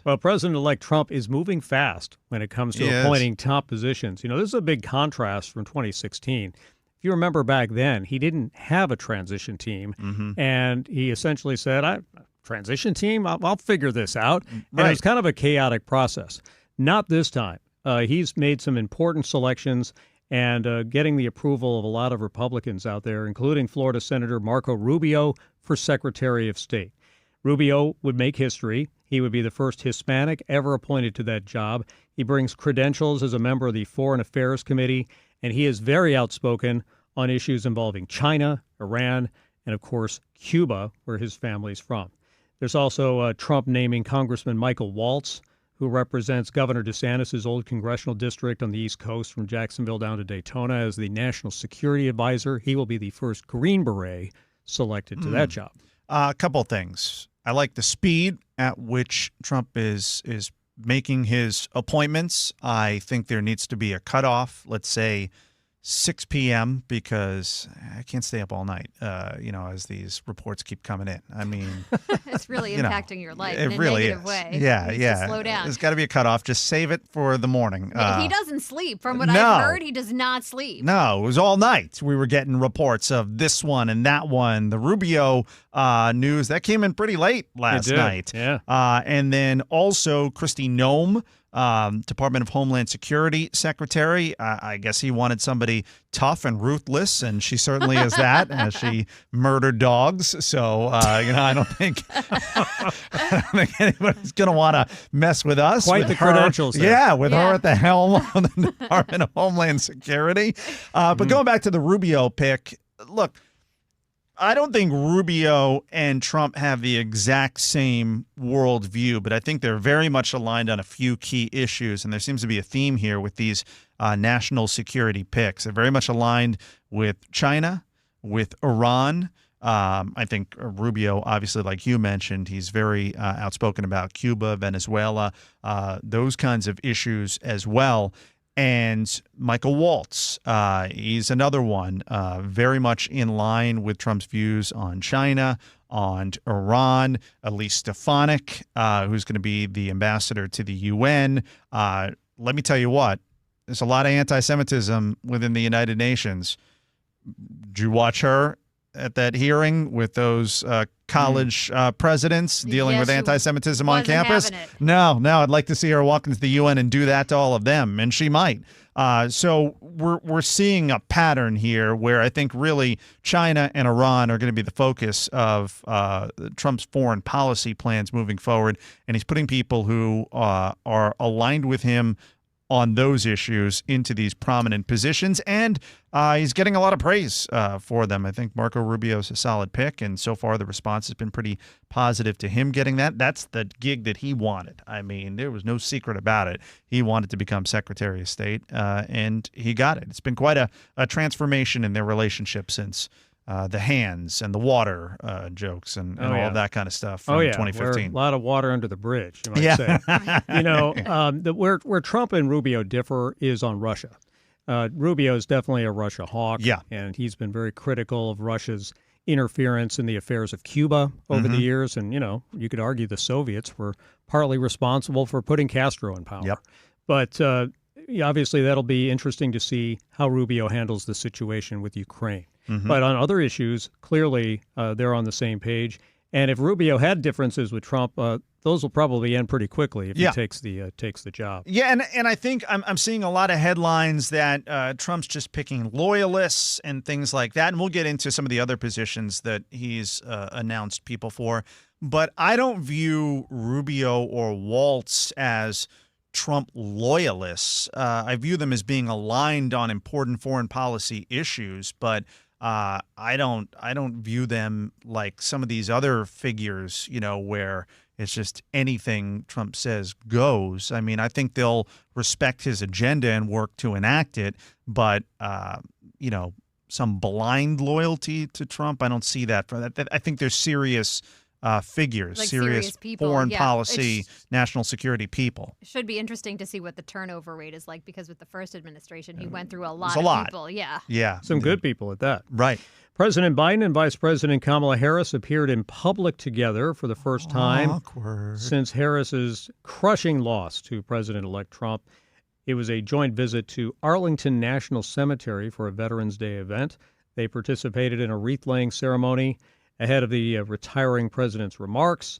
Well, President-elect Trump is moving fast when it comes to appointing top positions. You know, this is a big contrast from 2016. If you remember back then, he didn't have a transition team, and he essentially said, transition team, I'll figure this out. And it was kind of a chaotic process. Not this time. He's made some important selections and getting the approval of a lot of Republicans out there, including Florida Senator Marco Rubio for Secretary of State. Rubio would make history. He would be the first Hispanic ever appointed to that job. He brings credentials as a member of the Foreign Affairs Committee, and he is very outspoken on issues involving China, Iran, and, of course, Cuba, where his family's from. There's also Trump naming Congressman Michael Waltz, who represents Governor DeSantis' old congressional district on the East Coast from Jacksonville down to Daytona, as the National Security Advisor. He will be the first Green Beret selected to that job. A couple of things. I like the speed at which Trump is making his appointments. I think there needs to be a cutoff, let's say 6 p.m., because I can't stay up all night, as these reports keep coming in. I mean, it's really impacting your life in a really negative way. Yeah. Slow down. There's got to be a cutoff. Just save it for the morning. He doesn't sleep. From what I've heard, he does not sleep. No, it was all night. We were getting reports of this one and that one. The Rubio news, that came in pretty late last night. Yeah. And then also Kristi Noem, Department of Homeland Security Secretary. I guess he wanted somebody tough and ruthless, and she certainly is that, as she murdered dogs. So, I don't think anybody's going to want to mess with us. Quite with the her. credentials there. Yeah, with her at the helm of the Department of Homeland Security. But going back to the Rubio pick, look, I don't think Rubio and Trump have the exact same worldview, but I think they're very much aligned on a few key issues, and there seems to be a theme here with these national security picks. They're very much aligned with China, with Iran. I think Rubio, obviously, like you mentioned, he's very outspoken about Cuba, Venezuela, those kinds of issues as well. And Michael Waltz, he's another one, very much in line with Trump's views on China, on Iran. Elise Stefanik, who's going to be the ambassador to the UN. Let me tell you what, there's a lot of anti-Semitism within the United Nations. Did you watch her at that hearing with those college presidents dealing with anti-Semitism on campus? No, I'd like to see her walk into the UN and do that to all of them, and she might. So we're seeing a pattern here where I think really China and Iran are going to be the focus of Trump's foreign policy plans moving forward, and he's putting people who are aligned with him on those issues into these prominent positions, and he's getting a lot of praise for them. I think Marco Rubio's a solid pick, and so far the response has been pretty positive to him getting that. That's the gig that he wanted. I mean, there was no secret about it. He wanted to become Secretary of State, and he got it. It's been quite a transformation in their relationship since the hands and the water jokes and all of that kind of stuff from 2015. A lot of water under the bridge, you might say. Where Trump and Rubio differ is on Russia. Rubio is definitely a Russia hawk, and he's been very critical of Russia's interference in the affairs of Cuba over the years. And, you could argue the Soviets were partly responsible for putting Castro in power. Yep. But obviously that'll be interesting to see how Rubio handles the situation with Ukraine. But on other issues, clearly they're on the same page. And if Rubio had differences with Trump, those will probably end pretty quickly if he takes the job. Yeah, and I think I'm seeing a lot of headlines that Trump's just picking loyalists and things like that. And we'll get into some of the other positions that he's announced people for. But I don't view Rubio or Waltz as Trump loyalists. I view them as being aligned on important foreign policy issues, but I don't view them like some of these other figures, where it's just anything Trump says goes. I mean, I think they'll respect his agenda and work to enact it, but some blind loyalty to Trump, I don't see that. I think there's serious figures, like serious people. foreign policy, national security people. It should be interesting to see what the turnover rate is like, because with the first administration, he went through a lot of people. Yeah. Yeah. Some good people at that. Right. President Biden and Vice President Kamala Harris appeared in public together for the first time since Harris's crushing loss to President-elect Trump. It was a joint visit to Arlington National Cemetery for a Veterans Day event. They participated in a wreath-laying ceremony ahead of the retiring president's remarks.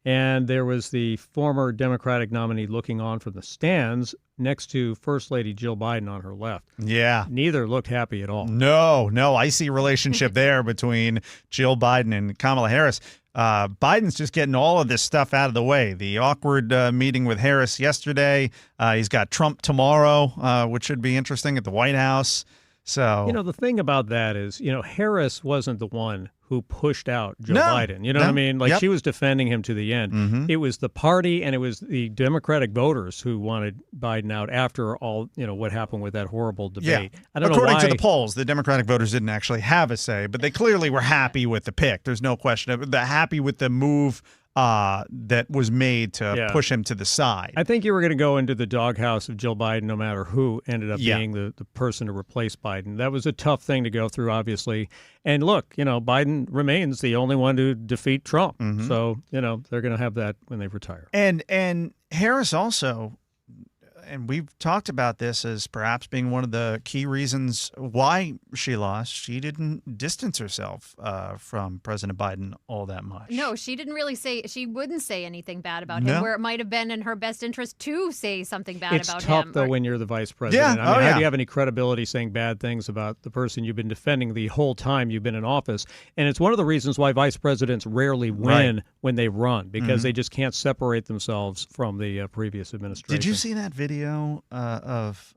And there was the former Democratic nominee looking on from the stands next to First Lady Jill Biden on her left. Yeah. Neither looked happy at all. No. Icy relationship there between Jill Biden and Kamala Harris. Biden's just getting all of this stuff out of the way. The awkward meeting with Harris yesterday. He's got Trump tomorrow, which should be interesting at the White House. So, the thing about that is, Harris wasn't the one who pushed out Joe Biden. You know what I mean? Like, she was defending him to the end. Mm-hmm. It was the party and it was the Democratic voters who wanted Biden out after all, what happened with that horrible debate. Yeah. I don't According know why. to the polls, the Democratic voters didn't actually have a say, but they clearly were happy with the pick. There's no question of it. They're happy with the move that was made to push him to the side. I think you were going to go into the doghouse of Jill Biden no matter who ended up being the person to replace Biden. That was a tough thing to go through, obviously. And look, Biden remains the only one to defeat Trump. Mm-hmm. So, they're going to have that when they retire. And Harris also, and we've talked about this as perhaps being one of the key reasons why she lost. She didn't distance herself from President Biden all that much. No, she didn't really she wouldn't say anything bad about him, where it might have been in her best interest to say something bad about him. It's tough, though, when you're the vice president. Yeah. How do you have any credibility saying bad things about the person you've been defending the whole time you've been in office? And it's one of the reasons why vice presidents rarely win when they run, because they just can't separate themselves from the previous administration. Did you see that video of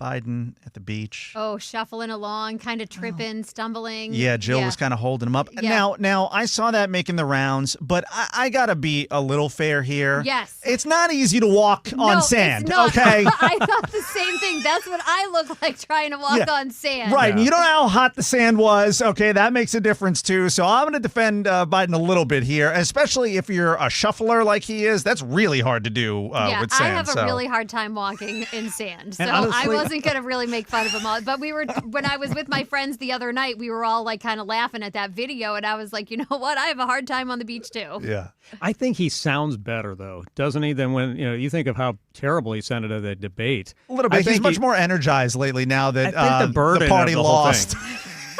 Biden at the beach? Oh, shuffling along, kind of tripping, stumbling. Yeah, Jill was kind of holding him up. Yeah. Now, I saw that making the rounds, but I got to be a little fair here. Yes. It's not easy to walk on sand, it's not. okay? I thought the same thing. That's what I look like trying to walk on sand. Right, and you don't know how hot the sand was. Okay, that makes a difference, too. So I'm going to defend Biden a little bit here, especially if you're a shuffler like he is. That's really hard to do with sand. I have a really hard time walking in sand. So honestly, I wasn't going to really make fun of him all. But when I was with my friends the other night, we were all like kind of laughing at that video. And I was like, you know what? I have a hard time on the beach, too. Yeah. I think he sounds better, though, doesn't he, than when, you think of how terrible he sounded at that debate. A little bit. He's much more energized lately now that the party lost.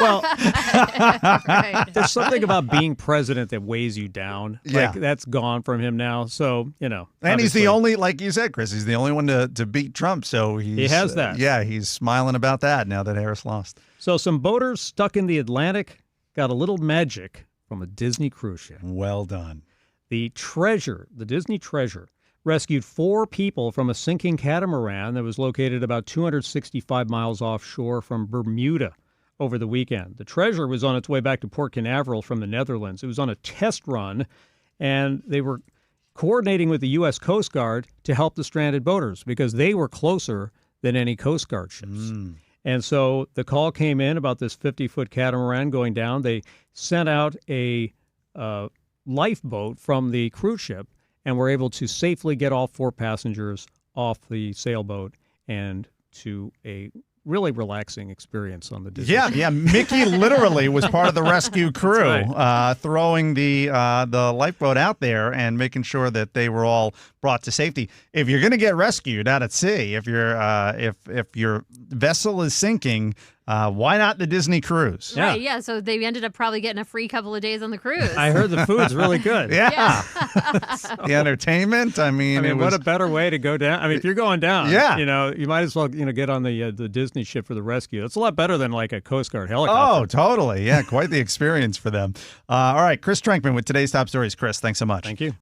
Well, there's something about being president that weighs you down. Like, that's gone from him now. So, And he's the only, like you said, Chris, he's the only one to beat Trump. So he has that. He's smiling about that now that Harris lost. So some boaters stuck in the Atlantic got a little magic from a Disney cruise ship. Well done. The Disney Treasure, rescued 4 people from a sinking catamaran that was located about 265 miles offshore from Bermuda over the weekend. The Treasure was on its way back to Port Canaveral from the Netherlands. It was on a test run, and they were coordinating with the U.S. Coast Guard to help the stranded boaters because they were closer than any Coast Guard ships. And so the call came in about this 50-foot catamaran going down. They sent out a lifeboat from the cruise ship and were able to safely get all 4 passengers off the sailboat and to a really relaxing experience on the Disney. Yeah. Mickey literally was part of the rescue crew, throwing the lifeboat out there and making sure that they were all brought to safety. If you're going to get rescued out at sea, if your vessel is sinking, why not the Disney cruise? Right, yeah. So they ended up probably getting a free couple of days on the cruise. I heard the food's really good. Yeah. The entertainment. I mean, what a better way to go down. I mean, if you're going down, yeah. You might as well, get on the Disney ship for the rescue. It's a lot better than like a Coast Guard helicopter. Oh, totally. Yeah, quite the experience for them. All right, Chris Trankman with today's top stories. Chris, thanks so much. Thank you.